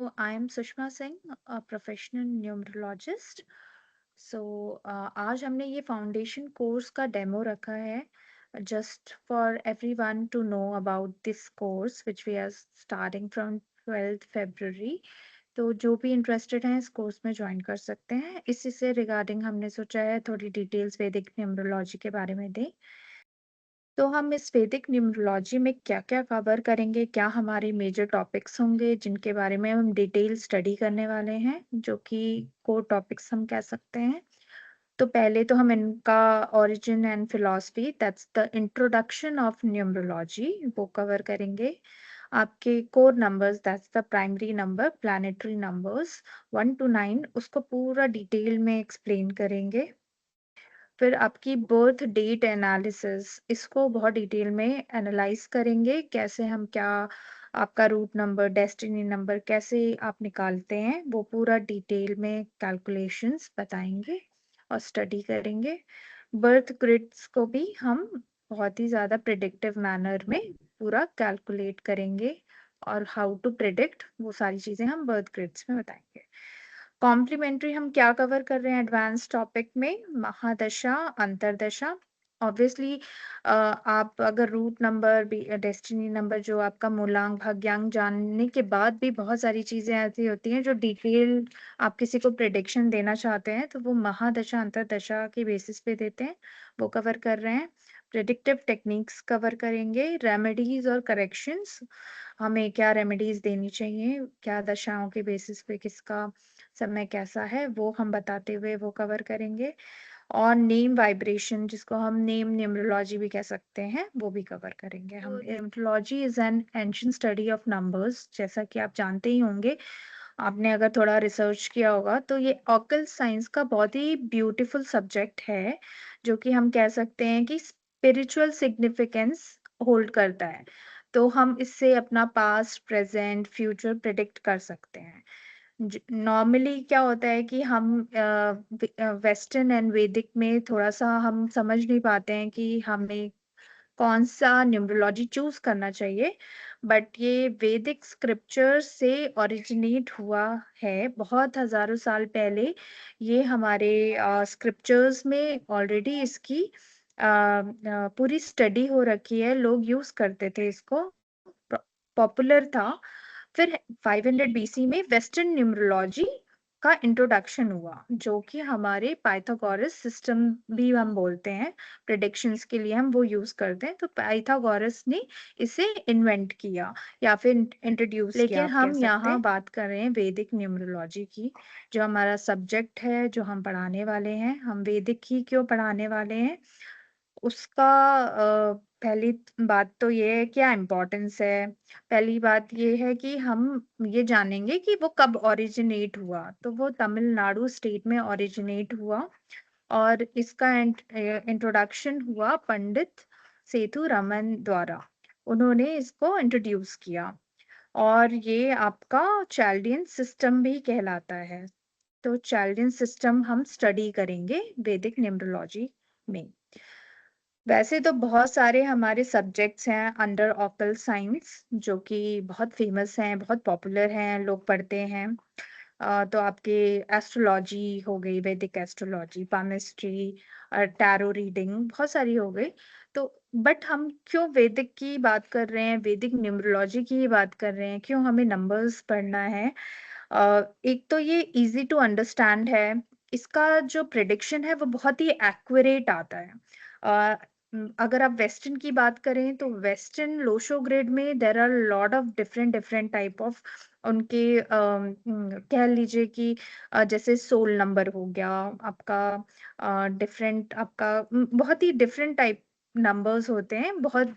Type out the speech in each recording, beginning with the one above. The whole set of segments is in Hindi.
I am Sushma Singh, professional numerologist. So आज हमने ये फाउंडेशन कोर्स का डेमो रखा है just for everyone to know about this course which we are starting from 12th February। तो जो भी इंटरेस्टेड हैं इस कोर्स में ज्वाइन कर सकते हैं। इसी से रिगार्डिंग हमने सोचा है थोड़ी डिटेल्स वैदिक न्यूमरोलॉजी के बारे में दें। तो हम इस वैदिक न्यूमरोलॉजी में क्या-क्या कवर करेंगे, क्या हमारे मेजर टॉपिक्स होंगे जिनके बारे में हम डिटेल स्टडी करने वाले हैं, जो कि कोर टॉपिक्स हम कह सकते हैं। तो पहले तो हम इनका origin and philosophy that's the introduction of numerology वो कवर करेंगे। आपके core numbers that's the primary number, planetary numbers 1 to 9 उसको पूरा डिटेल में एक्सप्लेन करेंगे। फिर आपकी बर्थ डेट एनालिसिस इसको बहुत डिटेल में एनालाइज करेंगे, कैसे हम क्या आपका रूट नंबर, डेस्टिनी नंबर कैसे आप निकालते हैं, वो पूरा डिटेल में कैलकुलेशंस बताएंगे और स्टडी करेंगे। बर्थ ग्रिड्स को भी हम बहुत ही ज़्यादा प्रिडिक्टिव मैनर में पूरा कैलकुलेट करेंगे और हाउ टू प्रिडिक्ट वो सारी चीज़ें हम बर्थ ग्रिड्स में बताएंगे। कॉम्प्लीमेंट्री हम क्या कवर कर रहे हैं एडवांस टॉपिक में? महादशा, अंतरदशा। ऑब्वियसली आप अगर रूट नंबर भी डेस्टिनी नंबर जो आपका मूलांक, भाग्यांक जानने के बाद भी बहुत सारी चीज़ें ऐसी होती हैं जो डिटेल आप किसी को प्रेडिक्शन देना चाहते हैं, तो वो महादशा, अंतरदशा के बेसिस पे देते हैं, वो कवर कर रहे हैं। प्रेडिक्टिव टेक्निक्स कवर करेंगे, रेमेडीज़ और करेक्शंस, हमें क्या रेमेडीज़ देनी चाहिए, क्या दशाओं के बेसिस पे किसका समय कैसा है वो हम बताते हुए वो कवर करेंगे। और नेम वाइब्रेशन जिसको हम नेम न्यूमरोलॉजी भी कह सकते हैं वो भी कवर करेंगे हम। Numerology is an ancient study of numbers, जैसा कि आप जानते ही होंगे, आपने अगर थोड़ा रिसर्च किया होगा तो ये ऑकल्ट साइंस का बहुत ही ब्यूटीफुल सब्जेक्ट है, जो कि हम कह सकते हैं कि स्पिरिचुअल सिग्निफिकेंस होल्ड करता है। तो हम इससे अपना पास्ट, प्रेजेंट, फ्यूचर प्रिडिक्ट कर सकते हैं। नॉर्मली क्या होता है कि हम वेस्टर्न एंड वैदिक में थोड़ा सा हम समझ नहीं पाते हैं कि हमें कौन सा न्यूमरोलॉजी चूज करना चाहिए, बट ये वैदिक स्क्रिप्चर से ओरिजिनेट हुआ है बहुत हजारों साल पहले। ये हमारे स्क्रिप्चर्स में ऑलरेडी इसकी पूरी स्टडी हो रखी है, लोग यूज करते थे इसको, पॉपुलर था। फिर 500 बीसी में वेस्टर्न न्यूमरोलॉजी का इंट्रोडक्शन हुआ, जो कि हमारे पाइथागोरस सिस्टम भी हम बोलते हैं, प्रिडिक्शंस के लिए हम वो यूज करते हैं। तो पाइथागोरस ने इसे इन्वेंट किया या फिर इंट्रोड्यूस किया, लेकिन हम यहाँ बात कर रहे हैं वैदिक न्यूमरोलॉजी की, जो हमारा सब्जेक्ट है, जो हम पढ़ाने वाले हैं। हम वैदिक ही क्यों पढ़ाने वाले हैं उसका पहली बात तो ये है क्या इम्पोर्टेंस है। पहली बात ये है कि हम ये जानेंगे कि वो कब ओरिजिनेट हुआ, तो वो तमिलनाडु स्टेट में ओरिजिनेट हुआ और इसका इंट्रोडक्शन हुआ पंडित सेतु रमन द्वारा। उन्होंने इसको इंट्रोड्यूस किया और ये आपका चैल्डियन सिस्टम भी कहलाता है। तो चैल्डियन सिस्टम हम स्टडी करेंगे वैदिक न्यूमरोलॉजी में। वैसे तो बहुत सारे हमारे सब्जेक्ट्स हैं अंडर ऑकल साइंस, जो कि बहुत फेमस हैं, बहुत पॉपुलर हैं, लोग पढ़ते हैं। तो आपके एस्ट्रोलॉजी हो गई, वैदिक एस्ट्रोलॉजी, पामिस्ट्री, टैरो रीडिंग, बहुत सारी हो गई। तो बट हम क्यों वैदिक की बात कर रहे हैं, वैदिक न्यूमरोलॉजी की ही बात कर रहे हैं, क्यों हमें नंबर्स पढ़ना है? एक तो ये इजी टू अंडरस्टैंड है, इसका जो प्रिडिक्शन है वो बहुत ही एक्यूरेट आता है। अ, अगर आप वेस्टर्न की बात करें तो वेस्टर्न लोशो ग्रिड में there are lot of different different type of उनके कह लीजिए कि जैसे सोल नंबर हो गया आपका, डिफरेंट आपका बहुत ही डिफरेंट टाइप नंबर्स होते हैं। बहुत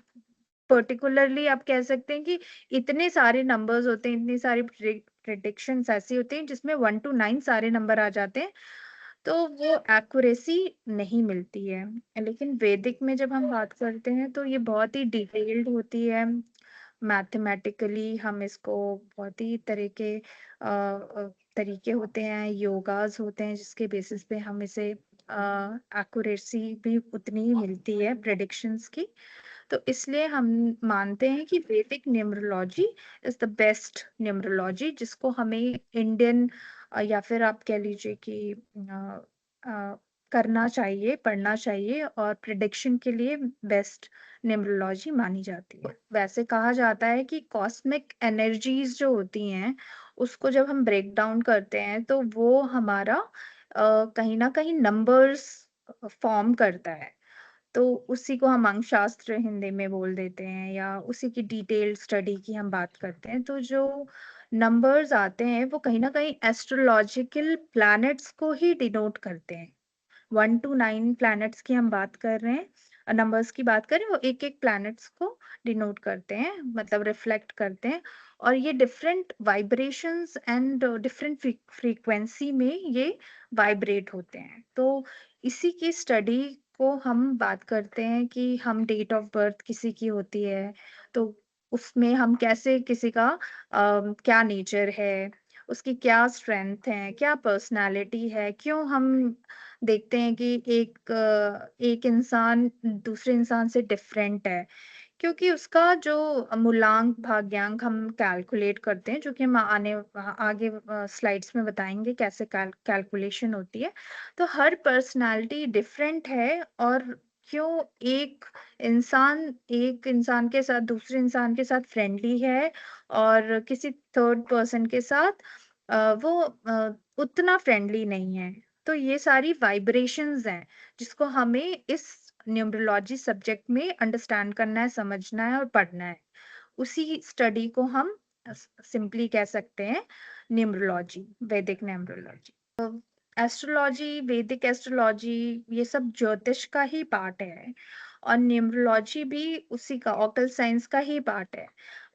पर्टिकुलरली आप कह सकते हैं कि इतने सारे नंबर्स होते हैं, इतनी सारी प्रिडिक्शंस ऐसी होती हैं जिसमें 1 टू 9 सारे नंबर आ जाते हैं, तो वो एक्यूरेसी नहीं मिलती है। लेकिन वैदिक में जब हम बात करते हैं तो ये बहुत ही डिटेल्ड होती है, मैथमेटिकली हम इसको बहुत ही तरह के तरीके होते हैं, योगास होते हैं जिसके बेसिस पे हम इसे एक्यूरेसी भी उतनी ही मिलती है प्रेडिक्शंस की। तो इसलिए हम मानते हैं कि वैदिक numerology is the best numerology, जिसको हमें इंडियन या फिर आप कह लीजिए कि अ, करना चाहिए, पढ़ना चाहिए, और प्रिडिक्शन के लिए बेस्ट न्यूमरोलॉजी मानी जाती है। वैसे कहा जाता है कि कॉस्मिक एनर्जीज़ जो होती हैं, उसको जब हम ब्रेक डाउन करते हैं तो वो हमारा कहीं न कहीं नंबर्स फ़ॉर्म करता है। तो उसी को हम अंक शास्त्र हिंदी में बोल देते हैं, या उसी की डिटेल्ड स्टडी की हम बात करते हैं। तो जो नंबर्स आते हैं वो कहीं न कहीं एस्ट्रोलॉजिकल प्लैनेट्स को ही डिनोट करते हैं। 1 टू 9 प्लैनेट्स की हम बात कर रहे हैं, नंबर्स की बात करें, वो एक-एक प्लैनेट्स को डिनोट करते हैं, मतलब रिफ्लेक्ट करते हैं, और ये different vibrations and different frequency में ये वाइब्रेट होते हैं। तो इसी की स्टडी को हम बात करते हैं कि हम डेट ऑफ बर्थ किसी की होती है, तो उसमें हम कैसे किसी का क्या नेचर है, उसकी क्या स्ट्रेंथ है, क्या पर्सनैलिटी है, क्यों हम देखते हैं कि एक इंसान दूसरे इंसान से डिफरेंट है, क्योंकि उसका जो मूलांक भाग्यांक हम कैलकुलेट करते हैं, जो कि हम आगे स्लाइड्स में बताएंगे कैसे कैलकुलेशन होती है। तो हर पर्सनालिटी डिफरेंट है, और क्यों एक इंसान के साथ दूसरे इंसान के साथ फ्रेंडली है, और किसी थर्ड पर्सन के साथ वो उतना फ्रेंडली नहीं है। तो ये सारी वाइब्रेशंस हैं, जिसको हमें इस न्यूमरोलॉजी सब्जेक्ट में अंडरस्टैंड करना है, समझना है और पढ़ना है। उसी स्टडी को हम सिंपली कह सकते हैं न्यूमरोलॉजी, वैदिक न्यूमरोलॉजी। एस्ट्रोलॉजी, वैदिक एस्ट्रोलॉजी, ये सब ज्योतिष का ही पार्ट है, और न्यूमरोलॉजी भी उसी का, ऑकल्ट साइंस का ही पार्ट है।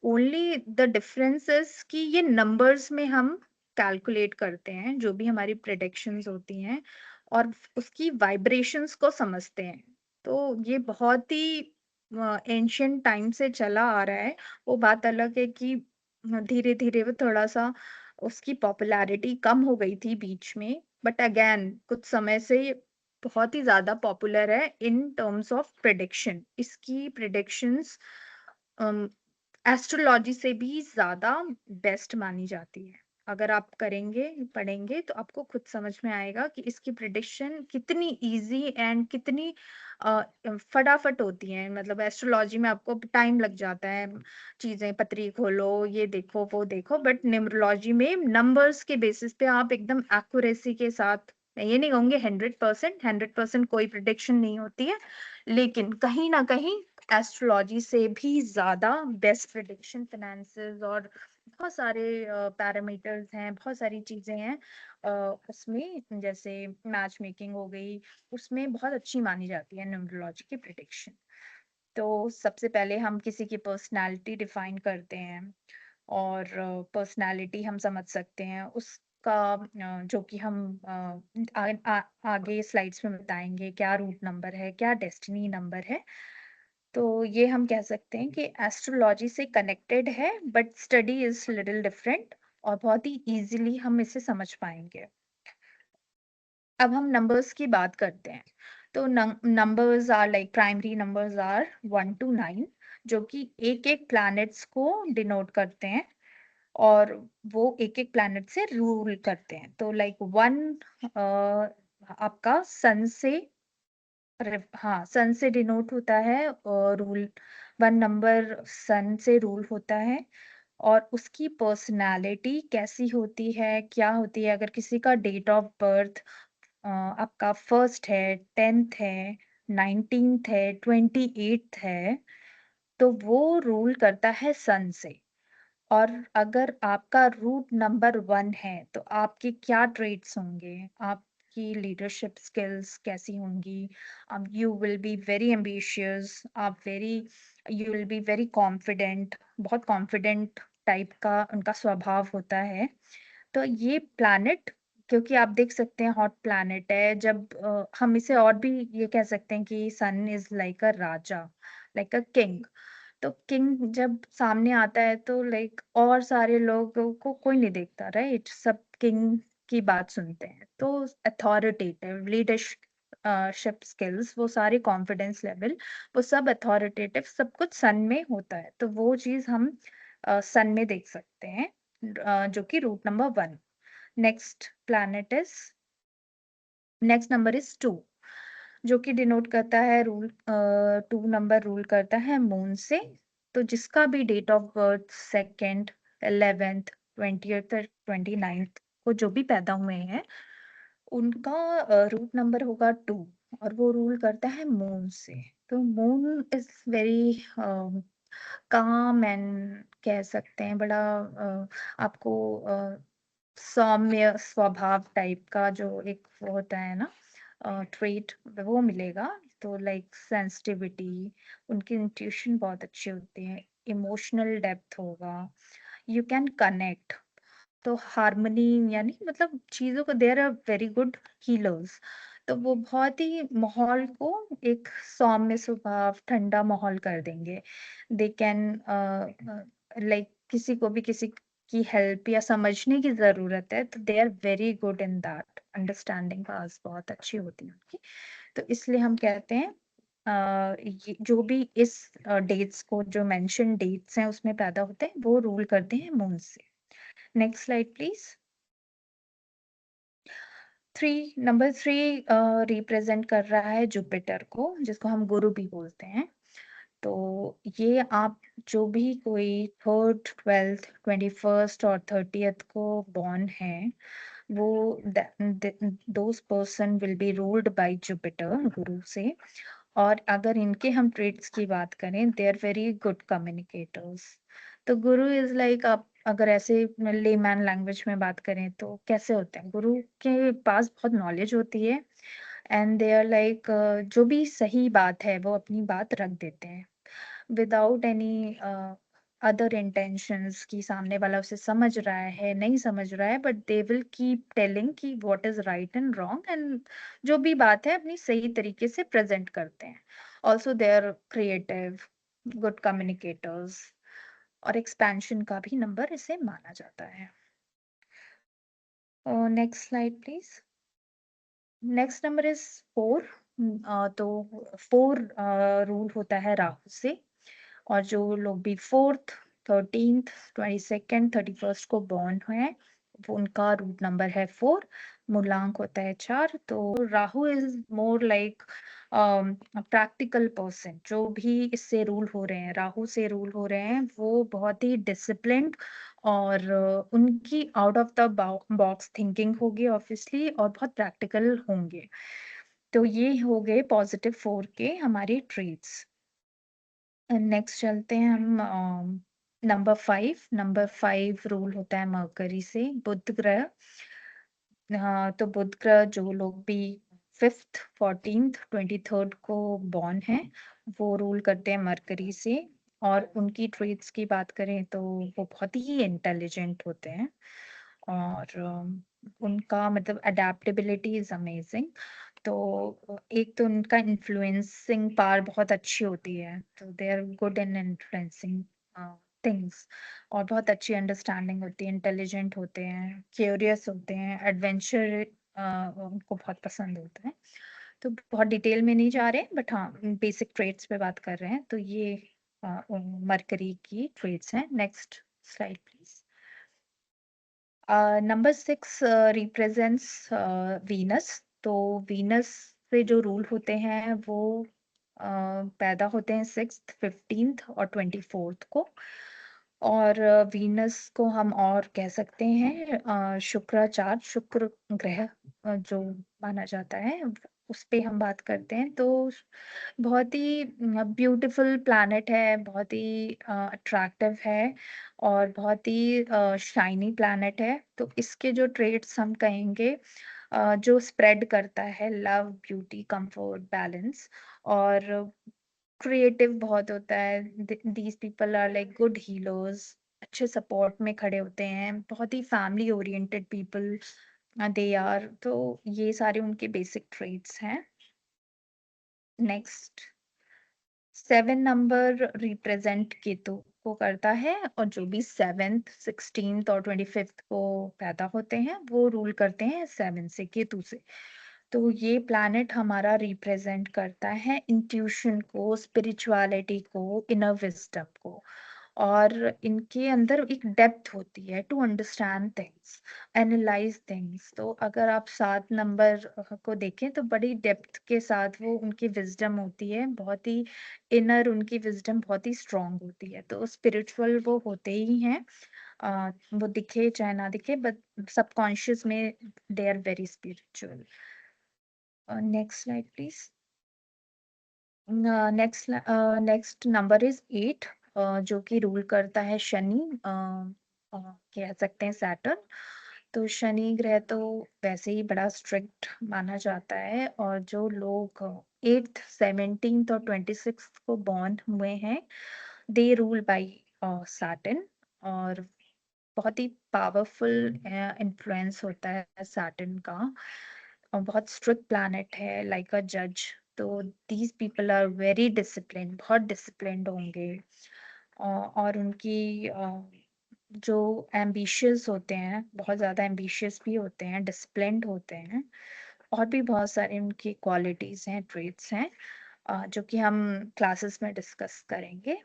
ओनली द डिफरेंस इज कि ये नंबर्स में हम कैलकुलेट करते हैं जो भी हमारी प्रेडिक्शंस होती हैं, और उसकी वाइब्रेशंस को समझते हैं। तो ये बहुत ही एंशियंट टाइम से चला आ रहा है। वो बात अलग है कि धीरे धीरे वो थोड़ा सा उसकी पॉपुलैरिटी कम हो गई थी बीच में, बट अगेन कुछ समय से ये बहुत ही ज़्यादा पॉपुलर है इन टर्म्स ऑफ प्रेडिक्शन। इसकी प्रेडिक्शंस एस्ट्रोलॉजी से भी ज़्यादा बेस्ट मानी जाती है। अगर आप करेंगे, पढ़ेंगे, तो आपको खुद समझ में आएगा कि इसकी प्रेडिक्शन कितनी ईज़ी एंड कितनी फटाफट होती हैं। मतलब एस्ट्रोलॉजी में आपको टाइम लग जाता है, चीज़ें पत्री खोलो, ये देखो, वो देखो, बट न्यूमरोलॉजी में नंबर्स के बेसिस पे आप एकदम एक्यूरेसी के साथ, मैं ये नहीं कहूँगी 100%, 100% कोई प्रेडिक्शन नहीं होती है, लेकिन कहीं न कहीं एस्ट्रोलॉजी से भी ज़्यादा बेस्ट प्रेडिक्शन, फाइनेंसेस और बहुत सारे पैरामीटर्स हैं, बहुत सारी चीज़ें हैं उसमें, जैसे मैच मेकिंग हो गई, उसमें बहुत अच्छी मानी जाती है न्यूमरोलॉजी की प्रेडिक्शन। तो सबसे पहले हम किसी की पर्सनैलिटी डिफाइन करते हैं, और पर्सनैलिटी हम समझ सकते हैं उसका, जो कि हम आगे स्लाइड्स में बताएंगे क्या रूट नंबर है, क्या डेस्टिनी नंबर है। तो ये हम कह सकते हैं कि एस्ट्रोलॉजी से कनेक्टेड है, but study is little different, और बहुत ही इजीली हम इसे समझ पाएंगे। अब हम नंबर्स की बात करते हैं। तो numbers are like, primary numbers are 1 to 9, जो कि एक-एक प्लैनेट्स को डिनोट करते हैं, और वो एक-एक प्लैनेट से रूल करते हैं। तो लाइक 1 आपका सन से, हाँ, सन से डिनोट होता है, और रूल 1 नंबर सन से रूल होता है, और उसकी पर्सनैलिटी कैसी होती है, क्या होती है, अगर किसी का डेट ऑफ बर्थ आपका फर्स्ट है, 10th है, 19th है, 28th है, तो वो रूल करता है सन से। और अगर आपका रूट नंबर 1 है, तो आपके क्या ट्रेट्स होंगे, आपकी लीडरशिप स्किल्स कैसी होंगी, you will be very ambitious, you will be very confident, बहुत कॉन्फिडेंट टाइप का उनका स्वभाव होता है। तो ये प्लैनेट, क्योंकि आप देख सकते हैं हॉट प्लैनेट है, जब हम इसे और भी ये कह सकते हैं कि sun is like a raja, like a king. तो किंग जब सामने आता है तो लाइक और सारे लोगों को कोई नहीं देखता, राइट? सब किंग की बात सुनते हैं। तो अथॉरिटेटिव लीडरशिप स्किल्स, वो सारे कॉन्फिडेंस लेवल, वो सब अथॉरिटेटिव, सब कुछ सन में होता है। तो वो चीज़ हम सन में देख सकते हैं, जो कि root number 1। Next number is 2, जो कि डिनोट करता है 2 नंबर रूल करता है मून से। तो जिसका भी date of birth 2nd, 11th, 20th और 29th को जो भी पैदा हुए हैं, उनका रूट नंबर होगा 2, और वो रूल करता है मून से। तो moon is very calm and कह सकते हैं बड़ा आपको सौम्य स्वभाव टाइप का जो एक वो होता है ना ट्रेट, वो मिलेगा। तो लाइक सेंसिटिविटी, उनकी इंट्यूशन बहुत अच्छी होती है, इमोशनल डेप्थ होगा, यू कैन कनेक्ट। तो हार्मनी, यानी मतलब चीज़ों को, they are very good healers. तो वो बहुत ही माहौल को एक सौम्य स्वभाव, ठंडा माहौल कर देंगे। दे कैन लाइक किसी को भी किसी की हेल्प या समझने की ज़रूरत है, तो they are very good in that. Understanding powers बहुत अच्छी होती है उनकी। तो इसलिए हम कहते हैं ये जो भी इस डेट्स को, जो मेंशन डेट्स हैं उसमें पैदा होते हैं, वो रूल करते हैं मून से। Next slide please. Number 3 represent कर रहा है जुपिटर को, जिसको हम गुरु भी बोलते हैं। तो ये आप जो भी कोई 3rd, 12th, 21st और 30th को बॉर्न है, वो those person will be ruled by Jupiter, गुरु से। और अगर इनके हम ट्रेड्स की बात करें, they are very good communicators. तो गुरु इज लाइक, आप अगर ऐसे लेमैन लैंग्वेज में बात करें तो कैसे होते हैं, गुरु के पास बहुत नॉलेज होती है, एंड दे आर लाइक जो भी सही बात है वो अपनी बात रख देते हैं विदाउट एनी अदर इंटेंशंस, कि सामने वाला उसे समझ रहा है नहीं समझ रहा है, but they will keep telling कि what is right and wrong, and जो भी बात है अपनी सही तरीके से प्रेजेंट करते हैं। Also they are creative, good communicators, और एक्सपेंशन का भी नंबर इसे माना जाता है। Next slide please. Next number is 4। तो 4 रूल होता है राहु से। और जो लोग भी 4th, 13th, 22nd, 31st को बॉर्न हुए हैं, वो उनका रूट नंबर है 4, मूलांक होता है 4। तो Rahu is more like practical person. जो भी इससे रूल हो रहे हैं, राहु से रूल हो रहे हैं, वो बहुत ही डिसिप्लिन्ड और उनकी out of the box thinking होगी ऑब्वियसली, और बहुत प्रैक्टिकल होंगे। तो ये हो गए पॉजिटिव 4 के हमारे ट्रेट्स। नेक्स्ट चलते हैं हम नंबर 5 रूल होता है मरकरी से, बुध ग्रह। हाँ, तो बुध ग्रह जो लोग भी 5th, 14th, 23rd को बॉर्न हैं, वो रूल करते हैं मरकरी से। और उनकी ट्रेट्स की बात करें तो वो बहुत ही इंटेलिजेंट होते हैं, और उनका मतलब अडेप्टेबिलिटी इज अमेजिंग। तो एक तो उनका इन्फ्लुएंसिंग पावर बहुत अच्छी होती है, तो they are good in influencing things. और बहुत अच्छी अंडरस्टैंडिंग होती है, इंटेलिजेंट होते हैं, क्यूरियस होते हैं, एडवेंचर उनको बहुत पसंद होता है। तो बहुत डिटेल में नहीं जा रहे, बट हाँ बेसिक ट्रेड्स पे बात कर रहे हैं। तो ये मरकरी की ट्रेड्स हैं। Next slide please. Number 6 represents Venus. तो वीनस से जो रूल होते हैं वो पैदा होते हैं 6th, 15th और 24th को। और वीनस को हम और कह सकते हैं शुक्राचार्य, शुक्र ग्रह जो माना जाता है, उस पे हम बात करते हैं। तो बहुत ही ब्यूटीफुल प्लैनेट है, बहुत ही अट्रैक्टिव है, और बहुत ही शाइनी प्लैनेट है। तो इसके जो ट्रेट्स हम कहेंगे, जो स्प्रेड करता है लव, ब्यूटी, कंफर्ट, बैलेंस, और क्रिएटिव बहुत होता है। These people are like good healers, अच्छे सपोर्ट में खड़े होते हैं, बहुत ही family oriented people they are. तो ये सारे उनके बेसिक ट्रेट्स हैं। नेक्स्ट 7 नंबर रिप्रेजेंट केतु को करता है, और जो भी 7th, 16th और 25th को पैदा होते हैं, वो रूल करते हैं 7 से, केतु से। तो ये प्लैनेट हमारा रिप्रेजेंट करता है इंट्यूशन को, स्पिरिचुअलिटी को, इनर विज़डम को। और इनके अंदर एक डेप्थ होती है to understand things, analyse things. तो अगर आप 7 नंबर को देखें तो बड़ी डेप्थ के साथ वो उनकी विज़डम होती है, बहुत ही इनर उनकी विज़डम बहुत ही स्ट्रॉन्ग होती है। तो स्पिरिचुअल वो होते ही हैं। वो दिखे चाहे ना दिखे, बट सबकॉन्शियस में they are very spiritual. Next slide please. Next number is 8, जो कि रूल करता है शनि, कह सकते हैं सैटर्न। तो शनि ग्रह तो वैसे ही बड़ा स्ट्रिक्ट माना जाता है, और जो लोग 8th 17th और 26th को बॉर्न हुए हैं, दे रूल बाय सैटर्न। और बहुत ही पावरफुल इन्फ्लुएंस होता है सैटर्न का, और बहुत स्ट्रिक्ट प्लैनेट है लाइक अ जज। तो these people are very discipline, बहुत डिसिप्लिन्ड होंगे। और उनकी जो एम्बिशियस होते हैं, बहुत ज़्यादा एम्बिशियस भी होते हैं, डिसिप्लिन्ड होते हैं। और भी बहुत सारी उनकी क्वालिटीज़ हैं, ट्रेट्स हैं, जो कि हम क्लासेस में डिस्कस करेंगे।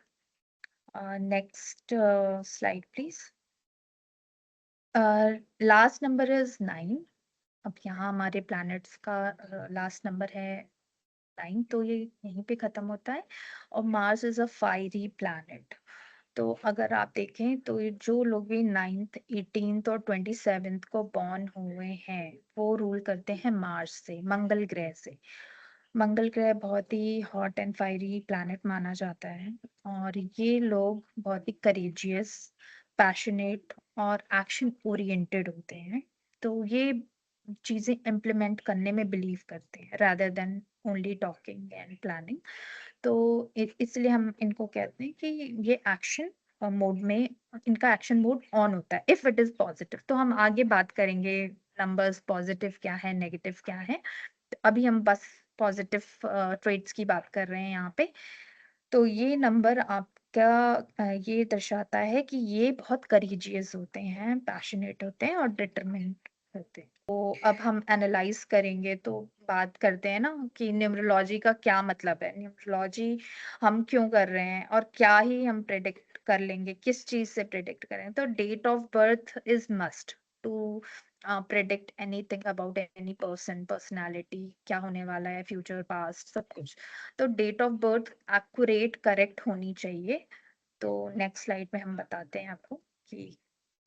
Next slide please. Last number is 9। अब यहाँ हमारे प्लैनेट्स का लास्ट नंबर है 9, तो ये यहीं पे खत्म होता है। और Mars is a fiery planet. तो अगर आप देखें तो ये जो लोग भी 9th 18th और 27th को बॉर्न हुए हैं, वो रूल करते हैं मार्स से, मंगल ग्रह से। मंगल ग्रह बहुत ही हॉट एंड फायरी प्लैनेट माना जाता है। और ये लोग बहुत ही करेजियस, पैशनेट और एक्शन ओरिएंटेड होते हैं। तो ये चीजें इम्प्लीमेंट करने में बिलीव करते हैं, rather than only talking and planning. तो इसलिए हम इनको कहते हैं कि ये एक्शन मोड में, इनका एक्शन मोड ऑन होता है इफ इट इज पॉजिटिव। तो हम आगे बात करेंगे नंबर्स पॉजिटिव क्या है, नेगेटिव क्या है। तो अभी हम बस पॉजिटिव ट्रेड्स की बात कर रहे हैं यहाँ पे। तो ये नंबर आपका ये दर्शाता है कि ये बहुत करेजियस होते हैं, पैशनेट होते हैं और डिटरमिन्ड होते हैं। तो अब हम एनालाइज करेंगे, तो बात करते हैं ना कि न्यूमरोलॉजी का क्या मतलब है। न्यूमरोलॉजी हम क्यों कर रहे हैं, और क्या ही हम प्रिडिक्ट कर लेंगे, किस चीज से प्रिडिक्ट करें। तो date of birth is must to predict anything about any person, personality, क्या होने वाला है, फ्यूचर पास्ट सब कुछ। तो date of birth accurate correct होनी चाहिए। तो नेक्स्ट स्लाइड में हम बताते हैं आपको कि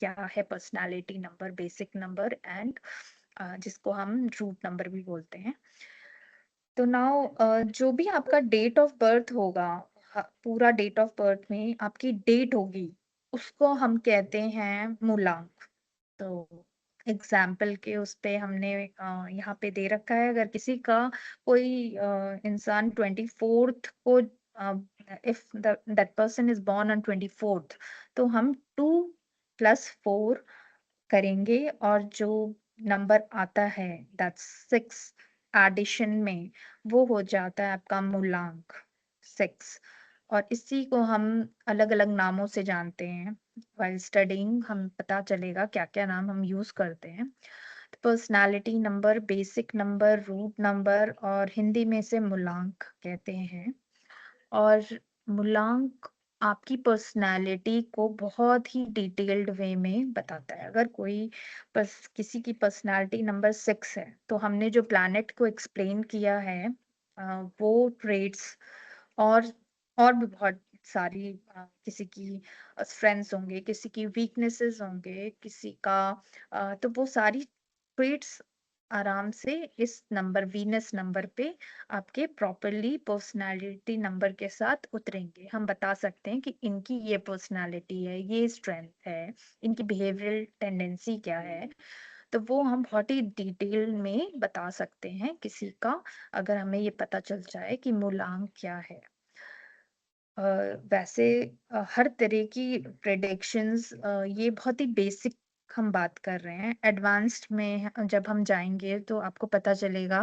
क्या है personality number, basic number and जिसको हम रूट नंबर भी बोलते हैं। तो नाउ जो भी आपका डेट ऑफ बर्थ होगा, पूरा डेट ऑफ बर्थ में आपकी डेट होगी, उसको हम कहते हैं मूलांक। तो एग्जाम्पल के उस पे हमने यहाँ पे दे रखा है, अगर किसी का कोई इंसान 24th को, if that person is born on 24th, तो हम 2 + 4 करेंगे, और जो नंबर आता है दैट्स 6 एडिशन में, वो हो जाता है आपका मूलांक 6। और इसी को हम अलग अलग नामों से जानते हैं। वाइल स्टडिंग हम पता चलेगा क्या क्या नाम हम यूज करते हैं। Personality number, basic number, root number, और हिंदी में से मूलांक कहते हैं। और मूलांक आपकी पर्सनालिटी को बहुत ही डिटेल्ड वे में बताता है। अगर कोई किसी की पर्सनालिटी नंबर 6 है, तो हमने जो प्लैनेट को एक्सप्लेन किया है, वो ट्रेड्स और और भी बहुत सारी, किसी की स्ट्रेंथ्स होंगे, किसी की वीकनेसेस होंगे, किसी का तो वो सारी ट्रेड्स आराम से इस नंबर, वीनस नंबर पे आपके प्रॉपरली पर्सनालिटी नंबर के साथ उतरेंगे। हम बता सकते हैं कि इनकी ये पर्सनालिटी है, ये स्ट्रेंथ है, इनकी बिहेवियरल टेंडेंसी क्या है। तो वो हम बहुत ही डिटेल में बता सकते हैं किसी का, अगर हमें ये पता चल जाए कि मूलांक क्या है। अ, वैसे हर तरह की प्रेडिक्शंस, ये बहुत ही बेसिक हम बात कर रहे हैं। एडवांस्ड में जब हम जाएंगे तो आपको पता चलेगा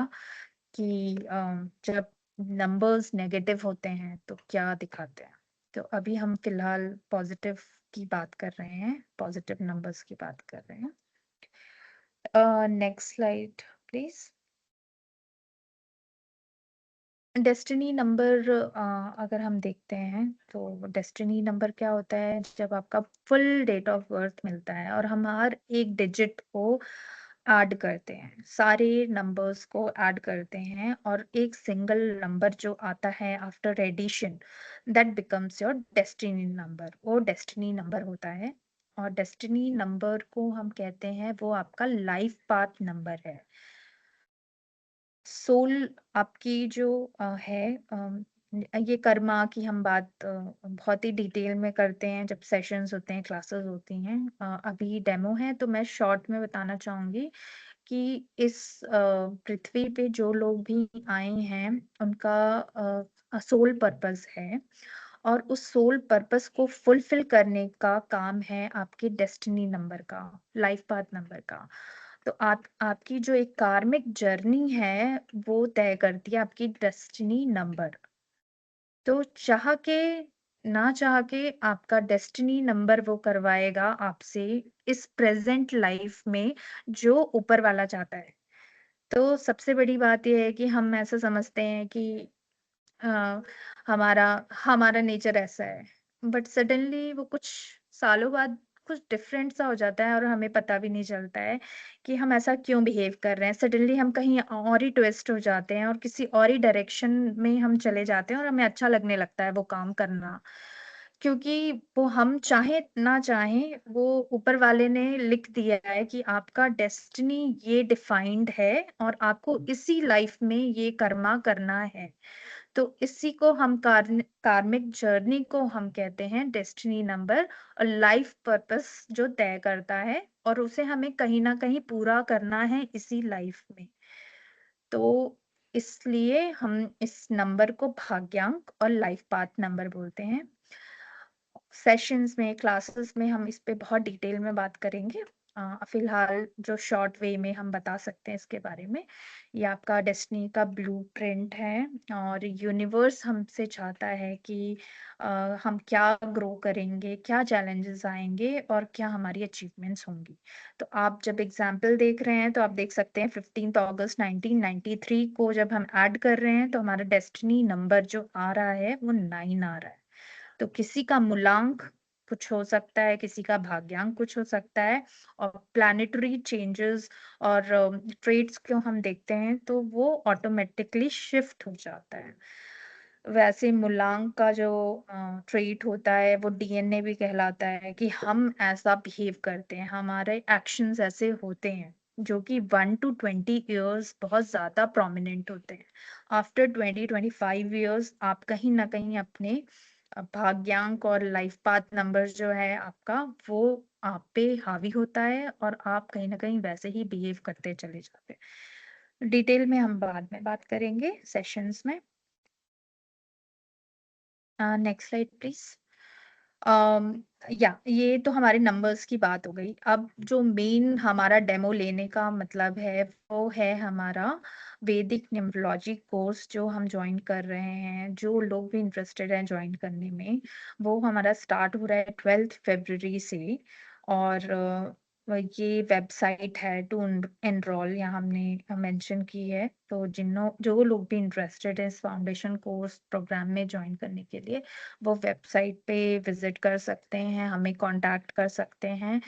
कि जब नंबर्स नेगेटिव होते हैं तो क्या दिखाते हैं। तो अभी हम फिलहाल पॉजिटिव की बात कर रहे हैं, पॉजिटिव नंबर्स की बात कर रहे हैं। Next slide please. Destiny number अगर हम देखते हैं तो डेस्टिनी नंबर क्या होता है, जब आपका फुल डेट ऑफ बर्थ मिलता है और हम हर एक डिजिट को ऐड करते हैं, सारे नंबर्स को ऐड करते हैं और एक सिंगल नंबर जो आता है after addition, that becomes your destiny number, वो डेस्टिनी नंबर होता है। और डेस्टिनी नंबर को हम कहते हैं वो आपका लाइफ पाथ नंबर है। सोल आपकी जो है, ये कर्मा की हम बात बहुत ही डिटेल में करते हैं जब सेशंस होते हैं, क्लासेस होती हैं। अभी डेमो है तो मैं शॉर्ट में बताना चाहूंगी कि इस पृथ्वी पे जो लोग भी आए हैं उनका सोल पर्पस है, और उस सोल पर्पस को फुलफिल करने का काम है आपके डेस्टिनी नंबर का, लाइफ पाथ नंबर का। तो आपकी जो एक कार्मिक जर्नी है वो तय करती है आपकी डेस्टिनी नंबर। तो चाह के ना चाह के आपका डेस्टिनी नंबर वो करवाएगा आपसे इस प्रेजेंट लाइफ में जो ऊपर वाला चाहता है। तो सबसे बड़ी बात ये है कि हम ऐसा समझते हैं कि अ, हमारा हमारा नेचर ऐसा है, बट सडनली वो कुछ सालों बाद कुछ डिफरेंट सा हो जाता है और हमें पता भी नहीं चलता है कि हम ऐसा क्यों बिहेव कर रहे हैं। सडनली हम कहीं और ही ट्विस्ट हो जाते हैं और किसी और ही डायरेक्शन में हम चले जाते हैं और हमें अच्छा लगने लगता है वो काम करना, क्योंकि वो हम चाहे ना चाहें वो ऊपर वाले ने लिख दिया है कि आपका डेस्टिनी ये डिफाइंड है और आपको इसी लाइफ में ये कर्मा करना है। तो इसी को हम कार्मिक जर्नी को हम कहते हैं डेस्टिनी नंबर, और लाइफ पर्पस जो तय करता है और उसे हमें कहीं ना कहीं पूरा करना है इसी लाइफ में। तो इसलिए हम इस नंबर को भाग्यांक और लाइफ पाथ नंबर बोलते हैं। सेशंस में, क्लासेस में हम इस पे बहुत डिटेल में बात करेंगे। फिलहाल जो शॉर्ट वे में हम बता सकते हैं इसके बारे में, ये आपका डेस्टिनी का ब्लूप्रिंट है और यूनिवर्स हमसे चाहता है कि अ, हम क्या ग्रो करेंगे, क्या चैलेंजेस आएंगे और क्या हमारी अचीवमेंट्स होंगी। तो आप जब एग्जाम्पल देख रहे हैं तो आप देख सकते हैं 15 अगस्त 1993 को जब हम ऐड कर रहे हैं तो हमारा डेस्टिनी नंबर जो आ रहा है वो 9 आ रहा है। तो किसी का मूलांक कुछ हो सकता है, किसी का भाग्यांक कुछ हो सकता है, और प्लैनेटरी चेंजेस और ट्रेड्स को हम देखते हैं तो वो ऑटोमेटिकली शिफ्ट हो जाता है। वैसे मूलांक का जो ट्रेट होता है वो डीएनए भी कहलाता है कि हम ऐसा बिहेव करते हैं, हमारे एक्शंस ऐसे होते हैं जो कि 1 to 20 years बहुत ज्यादा प्रोमिनेंट होते हैं। आफ्टर 20-25 years आप कहीं ना कहीं अपने भाग्यांक और लाइफ पाथ नंबर जो है आपका वो आप पे हावी होता है और आप कहीं ना कहीं वैसे ही बिहेव करते चले जाते हैं। डिटेल में हम बाद में बात करेंगे सेशंस में। Next slide please. अम, या ये तो हमारे नंबर्स की बात हो गई। अब जो मेन हमारा डेमो लेने का मतलब है वो है हमारा वैदिक न्यूमरोलॉजी कोर्स जो हम ज्वाइन कर रहे हैं। जो लोग भी इंटरेस्टेड हैं ज्वाइन करने में, वो हमारा स्टार्ट हो रहा है 12 फरवरी से। और ये वेबसाइट है टू एनरोल, यहाँ हमने मेंशन की है। तो जो लोग भी इंटरेस्टेड है इस फाउंडेशन कोर्स प्रोग्राम में ज्वाइन करने के लिए, वो वेबसाइट पे विजिट कर सकते हैं, हमें कांटेक्ट कर सकते हैं।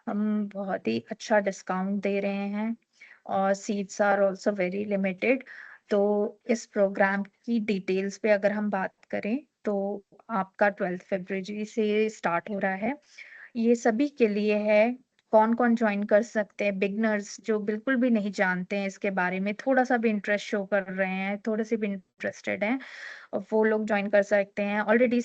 हम बहुत ही अच्छा डिस्काउंट दे रहे हैं और seats are also very limited. तो इस प्रोग्राम की डिटेल्स पे अगर हम बात करें तो आपका 12 फरवरी से स्टार्ट हो रहा है। ये सभी के लिए है। कौन कौन ज्वाइन कर सकते हैं? बिगनर्स जो बिल्कुल भी नहीं जानते हैं इसके बारे में, थोड़ा सा भी इंटरेस्ट शो कर रहे हैं, थोड़े से भी इंटरेस्टेड हैं, वो लोग ज्वाइन कर सकते हैं। ऑलरेडी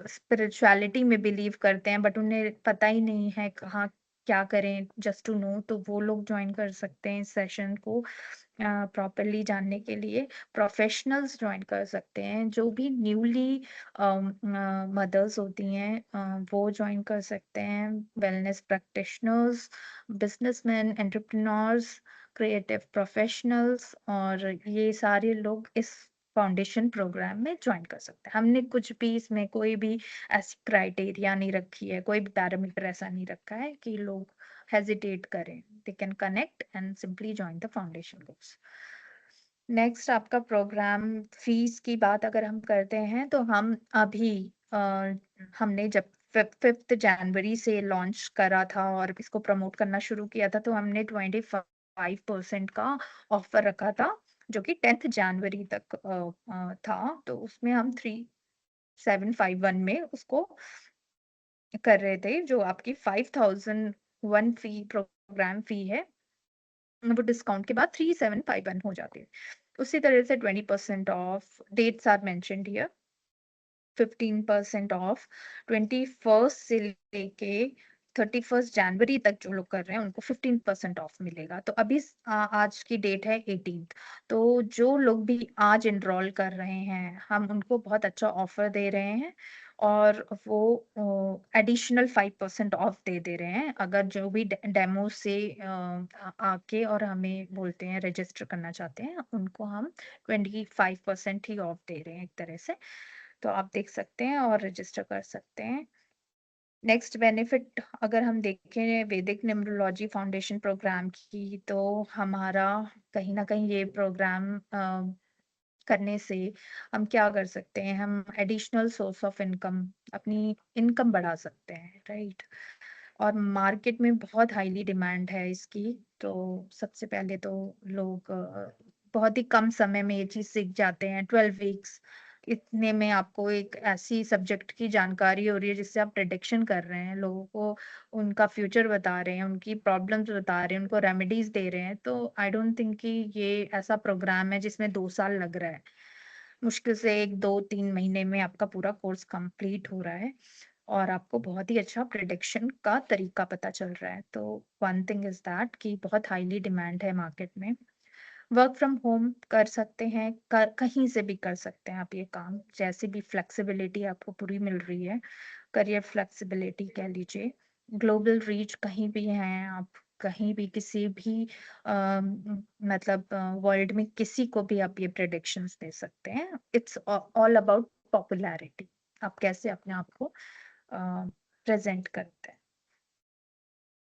स्पिरिचुअलिटी में बिलीव करते हैं बट उन्हें पता ही नहीं है कहाँ क्या करें जस्ट टू नो, तो वो लोग ज्वाइन कर सकते हैं इस सेशन को प्रॉपरली जानने के लिए। प्रोफेशनल्स ज्वाइन कर सकते हैं, जो भी न्यूली मदर्स होती हैं वो ज्वाइन कर सकते हैं। Wellness practitioners, businessman, entrepreneurs, creative professionals, और ये सारे लोग इस फाउंडेशन प्रोग्राम में ज्वाइन कर सकते हैं। हमने कुछ भी इसमें कोई भी ऐसी क्राइटेरिया नहीं रखी है, कोई भी पैरामीटर ऐसा नहीं रखा है कि लोग हेजिटेट करें। They can connect and simply join the foundation course. Next आपका प्रोग्राम फीस की बात अगर हम करते हैं तो हम अभी हमने जब 5th जनवरी से लॉन्च करा था और इसको प्रमोट करना शुरू किया था, तो हमने 25% का ऑफर रखा था, जो कि 10th जनवरी तक था। तो उसमें हम 3751 में उसको कर रहे थे, जो आपकी 5001 फी प्रोग्राम फी है, वो डिस्काउंट के बाद 3751 हो जाती है। उसी तरह से 20% off, dates are mentioned here, 15% off 21st से लेके 31st जनवरी तक जो लोग कर रहे हैं उनको 15% ऑफ मिलेगा। तो अभी आज की डेट है 18th। तो जो लोग भी आज एनरोल कर रहे हैं, हम उनको बहुत अच्छा ऑफर दे रहे हैं और वो एडिशनल 5% ऑफ दे रहे हैं, अगर जो भी डेमो से आके और हमें बोलते हैं रजिस्टर करना चाहते हैं, उनको हम 25% ही ऑफ दे रहे हैं एक तरह से। तो आप देख सकते हैं और रजिस्टर कर सकते हैं। नेक्स्ट बेनिफिट अगर हम देखें वैदिक न्यूमरोलॉजी फाउंडेशन प्रोग्राम की, तो हमारा कहीं न कहीं ये प्रोग्राम करने से हम क्या कर सकते हैं, हम एडिशनल सोर्स ऑफ इनकम, अपनी इनकम बढ़ा सकते हैं, राइट? और मार्केट में बहुत हाईली डिमांड है इसकी। तो सबसे पहले तो लोग बहुत ही कम समय में ये चीज़ सीख जाते हैं। 12 वीक्स, इतने में आपको एक ऐसी सब्जेक्ट की जानकारी हो रही है जिससे आप प्रिडिक्शन कर रहे हैं, लोगों को उनका फ्यूचर बता रहे हैं, उनकी प्रॉब्लम्स बता रहे हैं, उनको रेमेडीज़ दे रहे हैं। तो आई डोंट थिंक कि ये ऐसा प्रोग्राम है जिसमें 2 साल लग रहा है। मुश्किल से 1, 2, 3 महीने में आपका पूरा कोर्स कंप्लीट हो रहा है और आपको बहुत ही अच्छा प्रिडिक्शन का तरीका पता चल रहा है। तो वन थिंग इज़ दैट कि बहुत हाईली डिमांड है मार्केट में। वर्क फ्रॉम होम कर सकते हैं, कहीं से भी कर सकते हैं आप ये काम, जैसे भी फ्लेक्सिबिलिटी आपको पूरी मिल रही है, करियर फ्लेक्सिबिलिटी कह लीजिए, ग्लोबल रीच कहीं भी हैं आप, कहीं भी किसी भी मतलब वर्ल्ड में किसी को भी आप ये प्रेडिक्शंस दे सकते हैं। इट्स ऑल अबाउट पॉपुलैरिटी, आप कैसे अपने आप को प्रेजेंट करते हैं।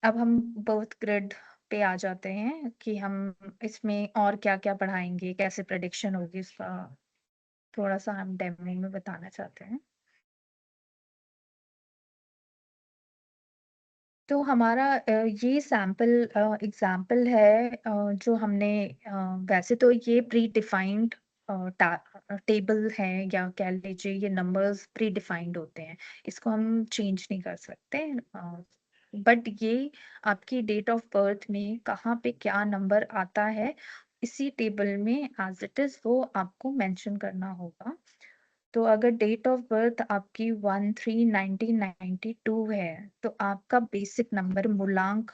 अब हम बर्थ ग्रिड पे आ जाते हैं कि हम इसमें और क्या-क्या पढ़ाएँगे, कैसे प्रेडिक्शन होगी उसका थोड़ा-सा हम डेमो में बताना चाहते हैं। तो हमारा ये सैंपल एग्ज़ाम्पल है जो हमने वैसे तो ये प्री डिफाइंड टेबल है, या कह लीजिए ये नंबर्स प्री डिफाइंड होते हैं। इसको हम चेंज नहीं कर सकते। बट ये आपकी डेट ऑफ बर्थ में कहाँ पे क्या नंबर आता है, इसी टेबल में एज़ इट इज़ वो आपको मेंशन करना होगा। तो अगर डेट ऑफ बर्थ आपकी 13/1992 है, तो आपका बेसिक नंबर मूलांक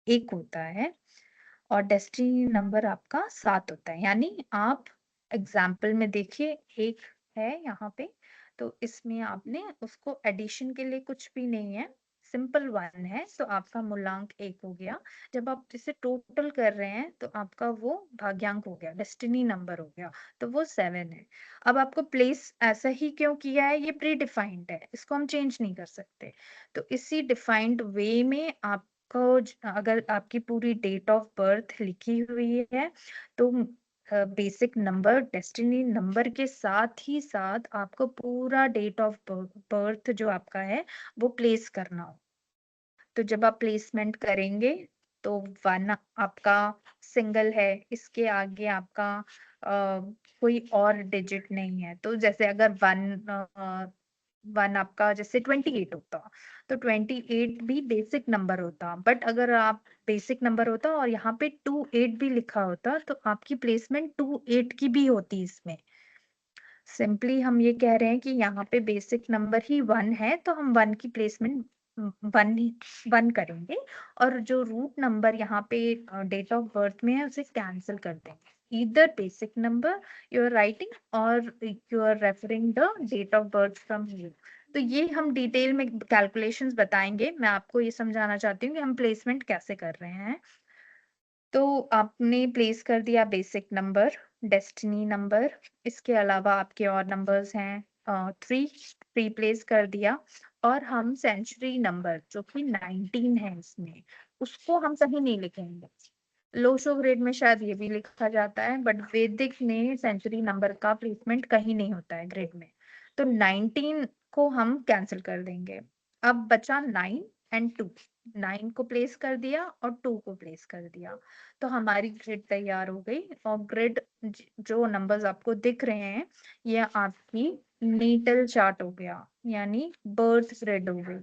1 होता है और डेस्टिनी नंबर आपका 7 होता है। यानी आप एग्जाम्पल में देखिए, 1 है यहाँ पे, तो इसमें आपने उसको एडिशन के लिए कुछ भी नहीं है, सिंपल 1 है, तो आपका मूलांक 1 हो गया। जब आप इसे टोटल कर रहे हैं तो आपका वो भाग्यांक हो गया, डेस्टिनी नंबर हो गया, तो वो 7 है। अब आपको प्लेस ऐसा ही क्यों किया है, ये प्री डिफाइंड है, इसको हम चेंज नहीं कर सकते। तो इसी डिफाइंड वे में आप को अगर आपकी पूरी डेट ऑफ बर्थ लिखी हुई है, तो बेसिक नंबर डेस्टिनी नंबर के साथ ही साथ आपको पूरा डेट ऑफ बर्थ जो आपका है वो प्लेस करना हो। तो जब आप प्लेसमेंट करेंगे तो 1 आपका सिंगल है, इसके आगे आपका कोई और डिजिट नहीं है। तो जैसे अगर 1 आपका जैसे 28 होता, तो 28 भी बेसिक नंबर होता। बट अगर आप बेसिक नंबर होता और यहाँ पे 28 भी लिखा होता, तो आपकी प्लेसमेंट 28 की भी होती इसमें। सिंपली हम ये कह रहे हैं कि यहाँ पे बेसिक नंबर ही 1 है, तो हम 1 की प्लेसमेंट 1 ही 1 करेंगे और जो रूट नंबर यहाँ पे डेट ऑफ बर्थ में है उसे कैंसल कर देंगे। Either basic number you are writing और you are referring the date of birth from you. तो ये हम डिटेल में कैलकुलेशंस बताएंगे। मैं आपको ये समझाना चाहती हूँ कि हम प्लेसमेंट कैसे कर रहे हैं। तो आपने प्लेस कर दिया बेसिक नंबर, डेस्टिनी नंबर, इसके अलावा आपके और नंबर्स हैं 3, 3 प्लेस कर दिया और हम सेंचुरी नंबर जो कि 19 है इसमें, उसको हम कहीं नहीं लिखेंगे। लोशो ग्रेड में शायद ये भी लिखा जाता है, बट वैदिक में सेंचुरी नंबर का प्लेसमेंट कहीं नहीं होता है ग्रिड में। तो 19 को हम कैंसिल कर देंगे। अब बचा 9 एंड 2। 9 को प्लेस कर दिया और 2 को प्लेस कर दिया, तो हमारी ग्रिड तैयार हो गई। और ग्रिड जो नंबर्स आपको दिख रहे हैं, ये आपकी नीटल चार्ट हो गया, यानी बर्थ ग्रिड हो गई।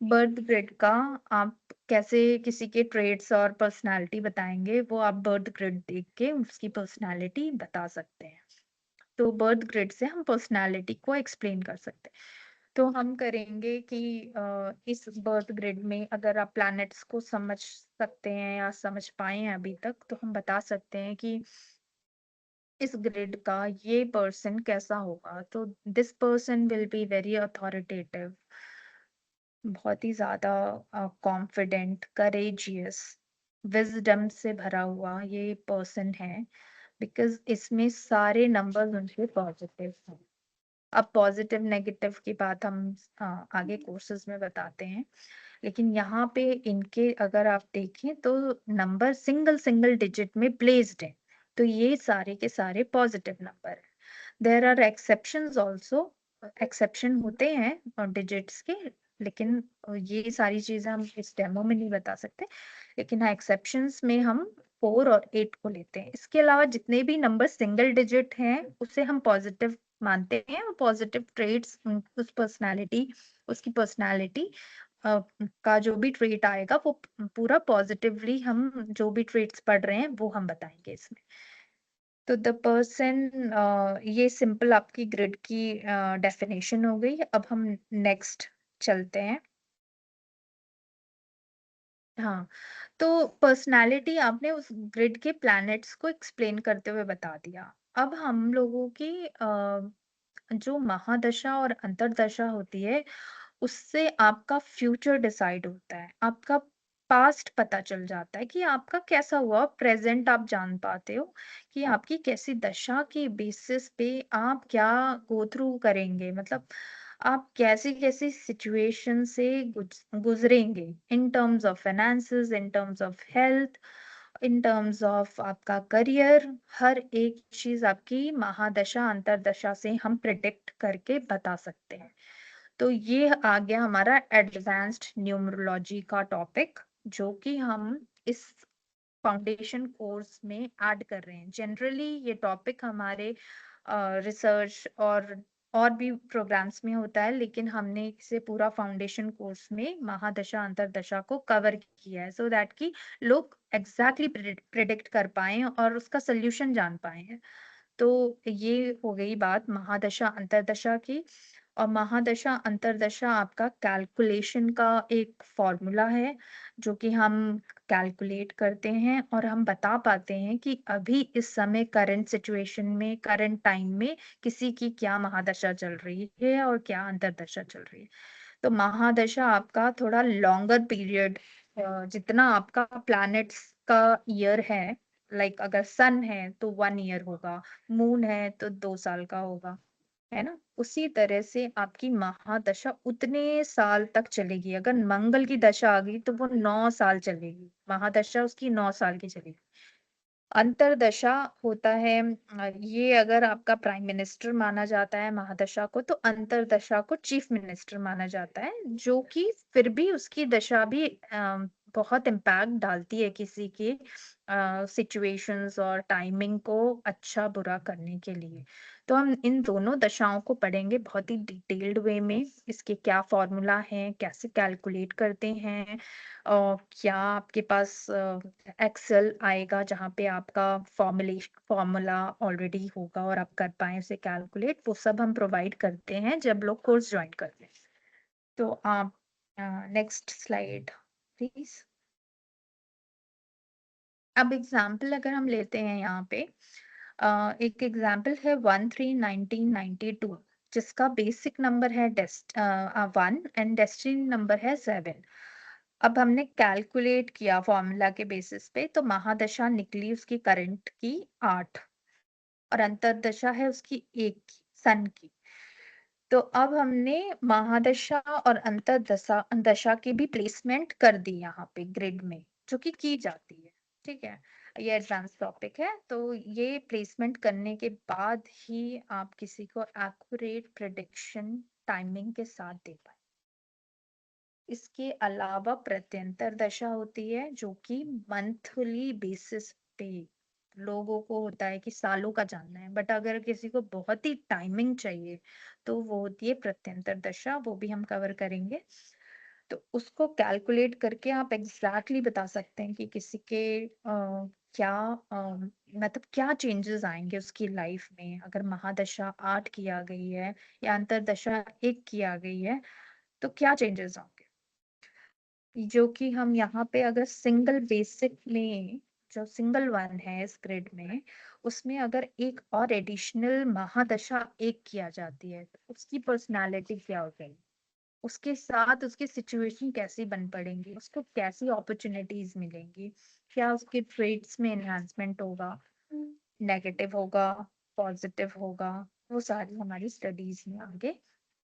बर्थ ग्रिड का आप कैसे किसी के ट्रेड्स और पर्सनालिटी बताएंगे, वो आप बर्थ ग्रिड देख के उसकी पर्सनालिटी बता सकते हैं। तो बर्थ ग्रिड से हम पर्सनालिटी को एक्सप्लेन कर सकते हैं। तो हम करेंगे कि इस बर्थ ग्रिड में अगर आप प्लैनेट्स को समझ सकते हैं या समझ पाए हैं अभी तक, तो हम बता सकते हैं कि इस ग्रिड का ये पर्सन कैसा होगा। तो this person will be very authoritative, बहुत ही ज़्यादा कॉन्फिडेंट, करेजियस, विज़डम से भरा हुआ ये पर्सन है, बिकॉज़ इसमें सारे नंबर्स उनके पॉजिटिव हैं। अब पॉजिटिव नेगेटिव की बात हम आगे कोर्सेज में बताते हैं, लेकिन यहाँ पे इनके अगर आप देखें तो नंबर सिंगल सिंगल डिजिट में प्लेस्ड है, तो ये सारे के सारे पॉजिटिव नंबर है। There are exceptions also, exception होते हैं डिजिट्स के, लेकिन ये सारी चीजें हम इस डेमो में नहीं बता सकते। लेकिन हाँ, एक्सेप्शंस में हम 4 और 8 को लेते हैं। इसके अलावा जितने भी नंबर सिंगल डिजिट हैं उसे हम पॉजिटिव मानते हैं, और पॉजिटिव ट्रेट्स उस पर्सनालिटी, उसकी पर्सनालिटी का जो भी ट्रेट आएगा वो पूरा पॉजिटिवली, हम जो भी ट्रेट्स पढ़ रहे हैं वो हम बताएंगे इसमें। तो द पर्सन, ये सिंपल आपकी ग्रिड की डेफिनेशन हो गई। अब हम नेक्स्ट चलते हैं। हाँ, तो पर्सनालिटी आपने उस ग्रिड के प्लैनेट्स को एक्सप्लेन करते हुए बता दिया। अब हम लोगों की जो महादशा और अंतर्दशा होती है, उससे आपका फ्यूचर डिसाइड होता है। आपका पास्ट पता चल जाता है कि आपका कैसा हुआ, प्रेजेंट आप जान पाते हो कि आपकी कैसी दशा के बेसिस पे आप क्या गो थ्रू करेंगे, मतलब आप कैसी-कैसी सिचुएशन से गुज़रेंगे, in terms of finances, in terms of health, in terms of आपका करियर। हर एक चीज़ आपकी महादशा, अंतर्दशा से हम प्रिडिक्ट करके बता सकते हैं। तो ये आ गया हमारा एडवांस्ड न्यूमरोलॉजी का टॉपिक, जो कि हम इस फाउंडेशन कोर्स में ऐड कर रहे हैं। जनरली ये टॉपिक हमारे रिसर्च और भी प्रोग्राम्स में होता है, लेकिन हमने इसे पूरा फाउंडेशन कोर्स में महादशा अंतरदशा को कवर किया है, सो दैट कि लोग एग्जैक्टली प्रिडिक्ट कर पाए और उसका सोल्यूशन जान पाए। तो ये हो गई बात महादशा अंतर्दशा की। और महादशा अंतर्दशा आपका कैलकुलेशन का एक फॉर्मूला है, जो कि हम कैलकुलेट करते हैं और हम बता पाते हैं कि अभी इस समय करंट सिचुएशन में, करंट टाइम में किसी की क्या महादशा चल रही है और क्या अंतर्दशा चल रही है। तो महादशा आपका थोड़ा लॉन्गर पीरियड, जितना आपका प्लैनेट्स का ईयर है, लाइक अगर सन है तो 1 ईयर होगा, मून है तो 2 साल का होगा, है ना? उसी तरह से आपकी महादशा उतने साल तक चलेगी। अगर मंगल की दशा आ गई तो वो 9 साल चलेगी, महादशा उसकी 9 साल की चलेगी। अंतरदशा होता है, ये अगर आपका प्राइम मिनिस्टर माना जाता है महादशा को, तो अंतरदशा को चीफ मिनिस्टर माना जाता है, जो कि फिर भी उसकी दशा भी बहुत इम्पैक्ट डालती है किसी के सिचुएशंस और टाइमिंग को अच्छा बुरा करने के लिए। तो हम इन दोनों दशाओं को पढ़ेंगे बहुत ही डिटेल्ड वे में, इसके क्या फॉर्मूला है, कैसे कैलकुलेट करते हैं, और क्या आपके पास एक्सेल आएगा जहाँ पे आपका फॉर्मूला ऑलरेडी होगा और आप कर पाए उसे कैलकुलेट, वो सब हम प्रोवाइड करते हैं जब लोग कोर्स ज्वाइन करते हैं। तो आप नेक्स्ट स्लाइड प्लीज। अब एग्जाम्पल अगर हम लेते हैं यहाँ पे, एक एग्जाम्पल है 1/3/1992, जिसका बेसिक नंबर है 1 एंड डेस्टिनी नंबर है 7। अब हमने कैलकुलेट किया फॉर्मूला के बेसिस पे, तो महादशा निकली उसकी करंट की 8, और अंतरदशा है उसकी 1 की, सन की। तो अब हमने महादशा और अंतरदशा दशा की भी प्लेसमेंट कर दी यहाँ पे ग्रिड में, जो कि की जाती है। ठीक है? ये एडवांस टॉपिक है, तो ये प्लेसमेंट करने के बाद ही आप किसी को एक्यूरेट प्रेडिक्शन टाइमिंग के साथ दे पाएँ। इसके अलावा प्रत्यंतर दशा होती है जो कि मंथली बेसिस पे लोगों को होता है कि सालों का जानना है, बट अगर किसी को बहुत ही टाइमिंग चाहिए तो वो होती है प्रत्यंतर दशा, वो भी हम कवर करेंगे। तो उसको कैलकुलेट करके आप एग्जैक्टली बता सकते हैं कि किसी के क्या मतलब क्या चेंजेस आएंगे उसकी लाइफ में अगर महादशा 8 की आ गई है या अंतरदशा 1 की आ गई है, तो क्या चेंजेस होंगे। जो कि हम यहाँ पे अगर सिंगल बेसिक में जो सिंगल वन है इस ग्रिड में, उसमें अगर एक और एडिशनल महादशा 1 किया जाती है, तो उसकी पर्सनैलिटी क्या हो जाएगी? उसके साथ उसकी सिचुएशन कैसी बन पड़ेंगी? उसको कैसी अपॉर्च्युनिटीज़ मिलेंगी? क्या उसके ट्रेड्स में एनहांसमेंट होगा? नेगेटिव होगा, पॉजिटिव होगा? वो सारी हमारी स्टडीज़ में आगे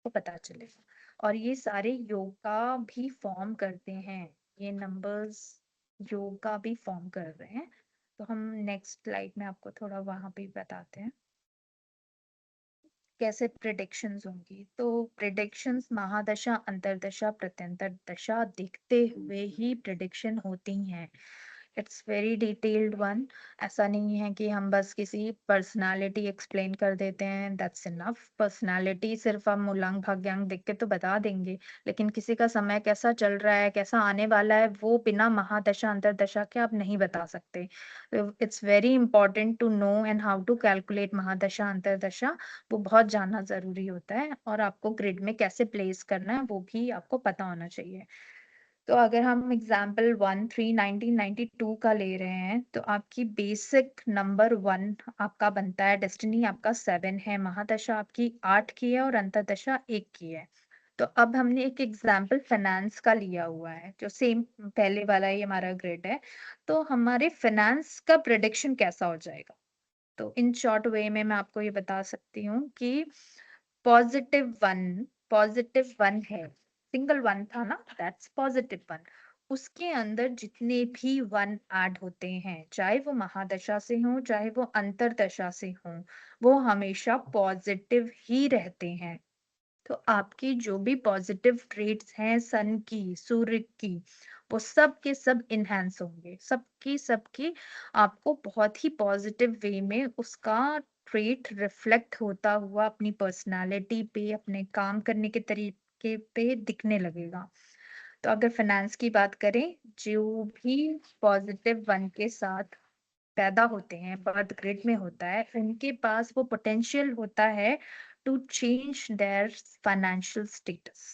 तो पता चलेगा। और ये सारे योगा भी फॉर्म करते हैं। ये नंबर्स योगा भी फॉर्म कर रहे हैं। तो हम नेक्स्ट स्लाइड में आपको थोड़ा वहाँ पे बताते हैं। कैसे प्रिडिक्शंस होंगी, तो प्रिडिक्शंस महादशा अंतरदशा प्रत्यंतर दशा देखते हुए ही प्रिडिक्शन होती हैं। It's very detailed one. ऐसा नहीं है कि हम बस किसी पर्सनालिटी एक्सप्लेन कर देते हैं, दैट्स इनफ। पर्सनालिटी सिर्फ हम मूलांक भाग्यांक देख के तो बता देंगे, लेकिन किसी का समय कैसा चल रहा है, कैसा आने वाला है, वो बिना महादशा अंतरदशा के आप नहीं बता सकते। It's very important to know and how to calculate mahadasha antardasha. वो बहुत जानना ज़रूरी होता है, और आपको ग्रिड में कैसे प्लेस करना है वो भी आपको पता होना चाहिए। तो अगर हम एग्जाम्पल 1 3 1992 का ले रहे हैं, तो आपकी बेसिक नंबर 1 आपका बनता है, डेस्टिनी आपका 7 है, महादशा आपकी 8 की है और अंतरदशा 1 की है। तो अब हमने एक एग्जाम्पल फाइनेंस का लिया हुआ है, जो सेम पहले वाला ही हमारा ग्रिड है। तो हमारे फाइनेंस का प्रेडिक्शन कैसा हो जाएगा? तो इन शॉर्ट वे में मैं आपको ये बता सकती हूँ कि पॉजिटिव वन है, सिंगल वन था ना, दैट्स पॉजिटिव वन। उसके अंदर जितने भी वन ऐड होते हैं, चाहे वो महादशा से हो चाहे वो अंतरदशा से हो, वो हमेशा पॉजिटिव ही रहते हैं। तो आपकी जो भी पॉजिटिव ट्रेड्स हैं सन की, सूर्य की, वो सब के सब इनहैंस होंगे, सबकी सबकी आपको बहुत ही पॉजिटिव वे में उसका ट्रेट रिफ्लेक्ट होता हुआ अपनी पर्सनालिटी पे, अपने काम करने के तरीके पे दिखने लगेगा। तो अगर फाइनेंस की बात करें, जो भी पॉजिटिव वन के साथ पैदा होते हैं, बर्थ ग्रिड में होता है, उनके पास वो पोटेंशियल होता है to change their financial status.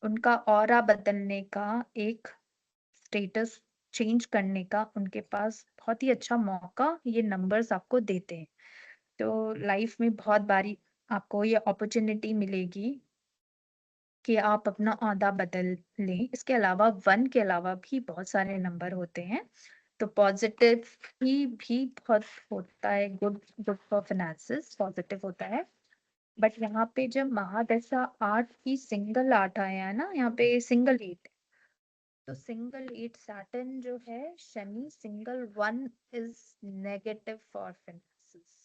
उनका ऑरा बदलने का, एक स्टेटस चेंज करने का उनके पास बहुत ही अच्छा मौका ये नंबर्स आपको देते हैं। तो लाइफ में बहुत बारी आपको ये अपॉर्चुनिटी मिलेगी कि आप अपना ओहदा बदल लें। इसके अलावा 1 के अलावा भी बहुत सारे नंबर होते हैं। तो पॉज़िटिव भी बहुत होता है, good good for finances positive होता है। बट यहाँ पे जब महादशा 8 की सिंगल 8 आया है ना, यहाँ पे सिंगल 8, तो सिंगल 8 सैटर्न जो है Shani single 1 is negative for finances.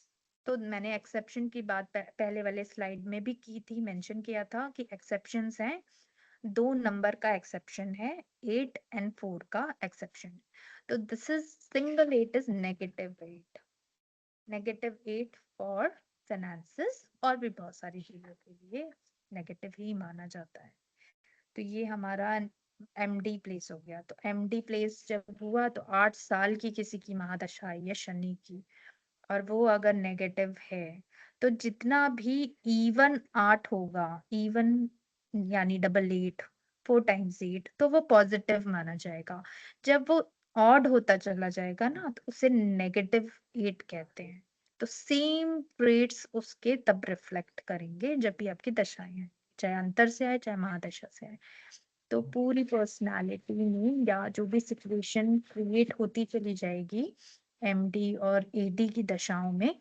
तो मैंने एक्सेप्शन की बात पहले वाले स्लाइड में भी की थी, मेंशन किया था कि एक्सेप्शंस हैं। 2 नंबर का एक्सेप्शन है, 8 एंड 4 का एक्सेप्शन। तो this is single 8 is negative 8 for finances, और भी बहुत सारी चीजों के लिए नेगेटिव ही माना जाता है। तो ये हमारा एमडी प्लेस हो गया। तो एमडी प्लेस जब हुआ तो 8 साल की किसी की महादशा आई है शनि की, और वो अगर नेगेटिव है, तो जितना भी इवन 8 होगा, इवन यानी डबल 8, 4 टाइम्स 8, तो वो पॉजिटिव माना जाएगा। जब वो ऑड होता चला जाएगा ना, तो उसे नेगेटिव 8 कहते हैं। तो सेम ट्रेड्स उसके तब रिफ्लेक्ट करेंगे जब भी आपकी दशाएं हैं, चाहे अंतर से आए चाहे महादशा से आए। तो पूरी पर्सनालिटी में या जो भी सिचुएशन क्रिएट होती चली जाएगी एमडी और एडी की दशाओं में,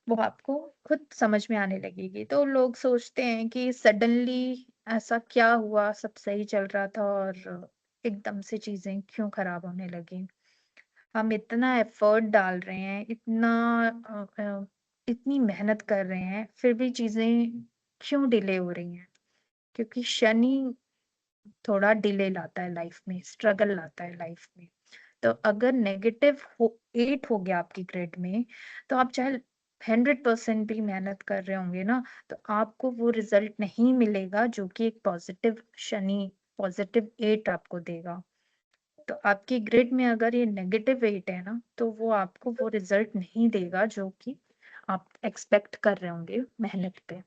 वो आपको खुद समझ में आने लगेगी। तो लोग सोचते हैं कि सडनली ऐसा क्या हुआ, सब सही चल रहा था और एकदम से चीजें क्यों खराब होने लगी। हम इतना एफर्ट डाल रहे हैं, इतनी मेहनत कर रहे हैं, फिर भी चीज़ें क्यों डिले हो रही हैं? क्योंकि शनि थोड़ा डिले लाता है लाइफ में, स्ट्रगल लाता है लाइफ में। तो अगर नेगेटिव हो 8 हो गया आपकी ग्रेड में, तो आप चाहे 100% भी मेहनत कर रहे होंगे ना, तो आपको वो रिज़ल्ट नहीं मिलेगा जो कि एक पॉज़िटिव शनि, पॉज़िटिव 8 आपको देगा। तो आपकी ग्रिड में अगर ये नेगेटिव 8 है ना, तो वो आपको वो रिज़ल्ट नहीं देगा जो कि आप एक्सपेक्ट कर रहे होंगे मेहनत पे।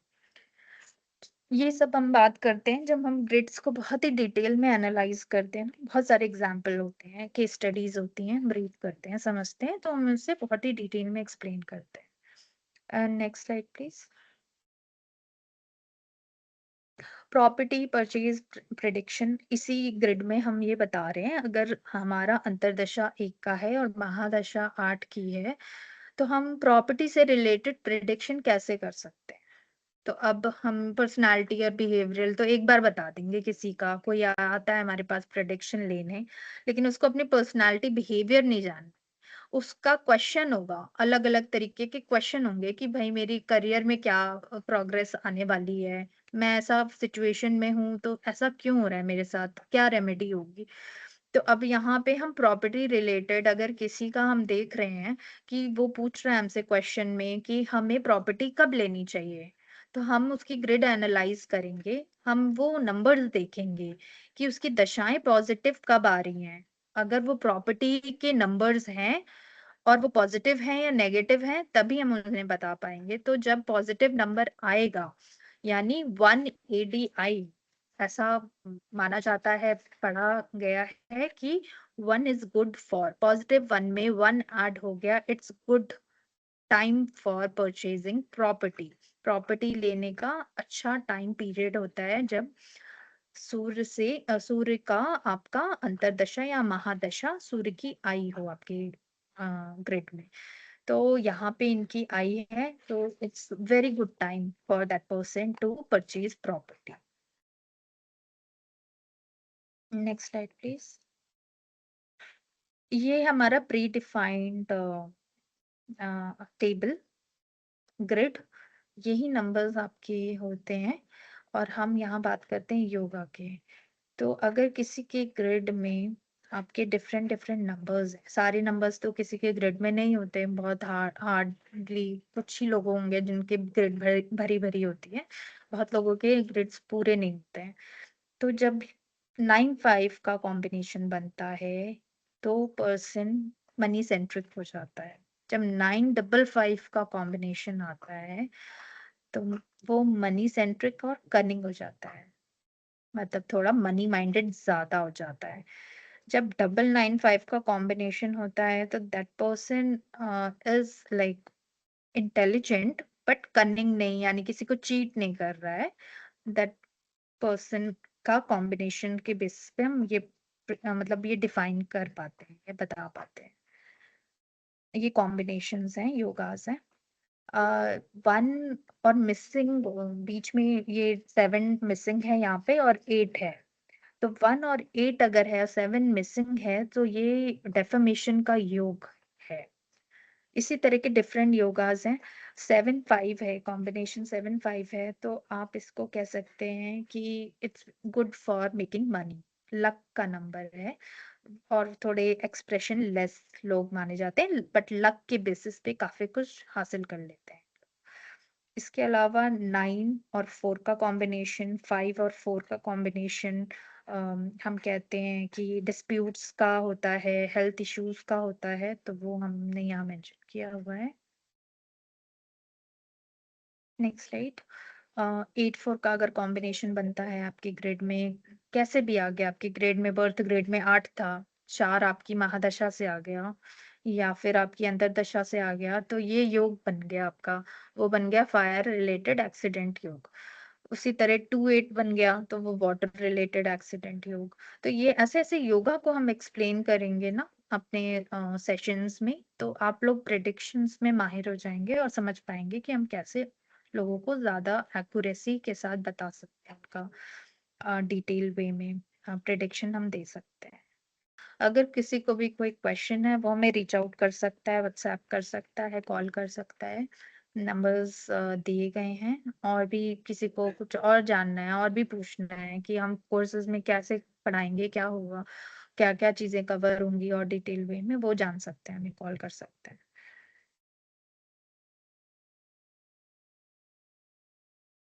ये सब हम बात करते हैं जब हम ग्रिड्स को बहुत ही डिटेल में एनालाइज़ करते हैं। बहुत सारे एग्ज़ाम्पल होते हैं, केस स्टडीज़ होती हैं, ब्रीफ करते हैं, समझते हैं, तो हम उसे बहुत ही डिटेल में एक्सप्लेन करते हैं। Next slide please. Property purchase prediction, इसी ग्रिड में हम ये बता रहे हैं, अगर हमारा अंतर्दशा 1 का है और महादशा 8 की है, तो हम प्रॉपर्टी से रिलेटेड प्रेडिक्शन कैसे कर सकते हैं? तो अब हम पर्सनैलिटी और बिहेवियरल तो एक बार बता देंगे, किसी का कोई आता है हमारे पास प्रेडिक्शन लेने, लेकिन उसको अपनी पर्सनैलिटी बिहेवियर नहीं जानना। उसका क्वेश्चन होगा, अलग-अलग तरीके के क्वेश्चन होंगे कि भाई मेरी करियर में क्या प्रोग्रेस आने वाली है? मैं ऐसा सिचुएशन में हूँ, तो ऐसा क्यों हो रहा है मेरे साथ? क्या रेमेडी होगी? तो अब यहाँ पे हम प्रॉपर्टी रिलेटेड अगर किसी का हम देख रहे हैं कि वो पूछ रहा है हमसे क्वेश्चन में कि हमें प्रॉपर्टी कब लेनी चाहिए, तो हम उसकी ग्रिड एनालाइज करेंगे। हम वो नंबर्स देखेंगे कि उसकी दशाएं पॉजिटिव कब आ रही हैं। अगर वो प्रॉपर्टी के नंबर्स हैं और वो पॉजिटिव हैं या नेगेटिव हैं, तभी हम उन्हें बता पाएंगे। तो जब पॉजिटिव नंबर आएगा, यानी 1 ADI, ऐसा माना जाता है, पढ़ा गया है कि 1 इज गुड फॉर, पॉजिटिव 1 में 1 ऐड हो गया, it's good time for purchasing property. Property लेने का अच्छा टाइम पीरियड होता है जब सूर्य का आपका अंतर्दशा या महादशा सूर्य की आई हो आपके ग्रिड में। तो यहाँ पे इनकी आई है, तो it's very good time for that person to purchase property. Next slide please. ये हमारा प्री डिफाइंड टेबल ग्रिड, यही नंबर्स आपके होते हैं। और हम यहाँ बात करते हैं योगा के। तो अगर किसी के ग्रिड में आपके डिफरेंट डिफरेंट नंबर्स हैं, सारे नंबर्स तो किसी के ग्रिड में नहीं होते हैं, बहुत हार्डली कुछ ही लोग होंगे जिनके ग्रिड भरी भरी होती है, बहुत लोगों के ग्रिड्स पूरे नहीं होते हैं। तो जब 9-5 का कॉम्बिनेशन बनता है, तो पर्सन मनी सेंट्रिक हो जाता है। जब 9-5 का कॉम्बिनेशन आता है, तो वो मनी सेंट्रिक और कनिंग हो जाता है, मतलब थोड़ा मनी माइंडेड ज्यादा हो जाता है। जब 9-9-5 का कॉम्बिनेशन होता है, तो that person is like intelligent but cunning नहीं, यानी किसी को चीट नहीं कर रहा है। दैट पर्सन का कॉम्बिनेशन के बेसिस पे हम ये मतलब ये डिफाइन कर पाते हैं, ये बता पाते हैं। ये कॉम्बिनेशंस हैं, योगास हैं। 1 और मिसिंग, बीच में ये 7 मिसिंग है यहाँ पे और 8 है। तो 1 और 8 अगर है, 7 मिसिंग है, तो ये डेफर्मेशन का योग है। इसी तरह के डिफरेंट योगास हैं। 7-5 है, कॉम्बिनेशन 7-5 है, तो आप इसको कह सकते हैं कि it's good for making money, luck का नंबर है। और थोड़े एक्सप्रेशन लेस लोग माने जाते हैं, बट लक के बेसिस पे काफी कुछ हासिल कर लेते हैं। इसके अलावा 9 और 4 का कॉम्बिनेशन, 5 और 4 का कॉम्बिनेशन, हम कहते हैं कि डिस्प्यूट्स का होता है, हेल्थ इश्यूज का होता है, तो वो हमने यहाँ मेंशन किया हुआ है। Next slide. 8-4 का अगर कॉम्बिनेशन बनता है आपके ग्रेड में, कैसे भी आ गया, आपके ग्रेड में बर्थ ग्रेड में 8 था, 4 आपकी महादशा से आ गया या फिर आपकी अंतरदशा से आ गया, तो ये योग बन गया आपका, वो बन गया फायर रिलेटेड एक्सीडेंट योग। उसी तरह 2-8 बन गया, तो वो वाटर रिलेटेड एक्सीडेंट योग। तो ये ऐसे ऐसे योगा को हम एक्सप्लेन करेंगे ना अपने सेशंस में, तो आप लोग प्रेडिक्शंस में माहिर हो जाएंगे और समझ पाएंगे कि हम कैसे लोगों को ज़्यादा एक्यूरेसी के साथ बता सकते हैं, उनका डिटेल वे में प्रेडिक्शन हम दे सकते हैं। अगर किसी को भी कोई क्वेश्चन है वो हमें रीच आउट कर सकता है, व्हाट्सएप कर सकता है, कॉल कर सकता है। नंबर्स दिए गए हैं। और भी किसी को कुछ और जानना है और भी पूछना है कि हम कोर्सेज़ में कैसे पढ़ाएँगे, क्या होगा, क्या-क्या चीज़ें कवर होंगी और डिटेल वे में वो जान सकते हैं, हमें कॉल कर सकते हैं।